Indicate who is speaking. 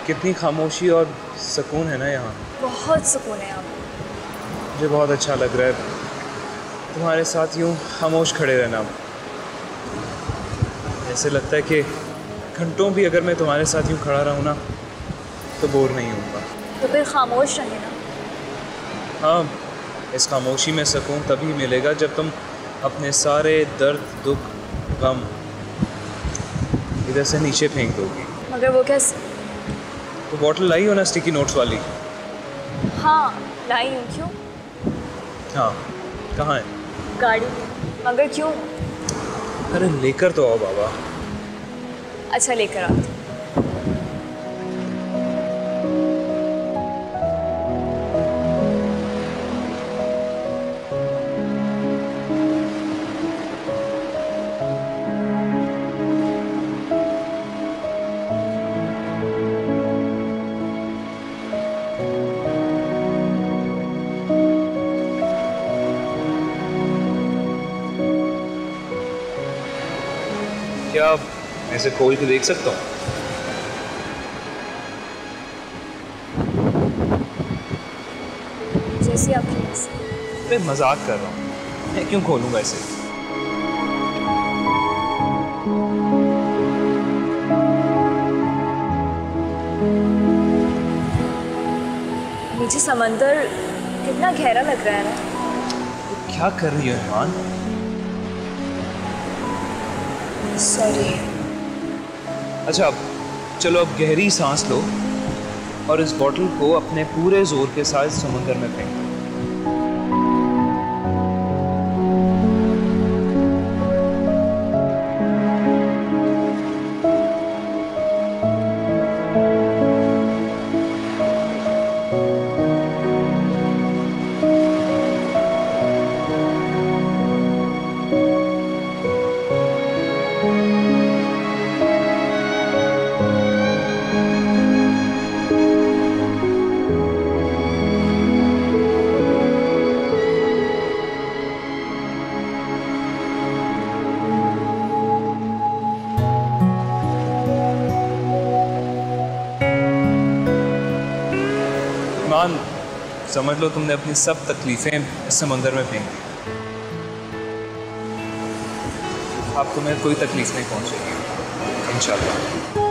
Speaker 1: कितनी खामोशी और सुकून है ना यहाँ।
Speaker 2: बहुत सुकून है यहाँ।
Speaker 1: मुझे बहुत अच्छा लग रहा है तुम्हारे साथ यूँ खामोश खड़े रहना। ऐसे लगता है कि घंटों भी अगर मैं तुम्हारे साथ यूँ खड़ा रहूँ ना तो बोर नहीं होऊंगा।
Speaker 2: तो फिर खामोश रहे ना।
Speaker 1: हाँ, इस खामोशी में सुकून तभी मिलेगा जब तुम अपने सारे दर्द दुख गम इधर से नीचे फेंक दोगी।
Speaker 2: मगर वो कैसे?
Speaker 1: तो बॉटल लाई हो ना स्टिकी नोट्स वाली?
Speaker 2: हाँ लाई हूँ। क्यों?
Speaker 1: हाँ, कहाँ है?
Speaker 2: गाड़ी में। मगर क्यों?
Speaker 1: अरे लेकर तो आओ बाबा।
Speaker 2: अच्छा लेकर आती।
Speaker 1: क्या मैं इसे खोल के देख सकता हूँ?
Speaker 2: जैसे आपकी मर्जी।
Speaker 1: मैं मजाक कर रहा हूँ, मैं क्यों खोलूँगा इसे?
Speaker 2: नीचे समंदर कितना गहरा लग रहा है ना।
Speaker 1: तो क्या कर रही हो ईमान?
Speaker 2: सॉरी।
Speaker 1: अच्छा चलो अब गहरी सांस लो और इस बॉटल को अपने पूरे जोर के साथ समुद्र में फेंक दो। ईमान, समझ लो तुमने अपनी सब तकलीफ़ें इस समंदर में फेंक दी। अब तुम्हें कोई तकलीफ नहीं पहुंचेगी इंशाल्लाह।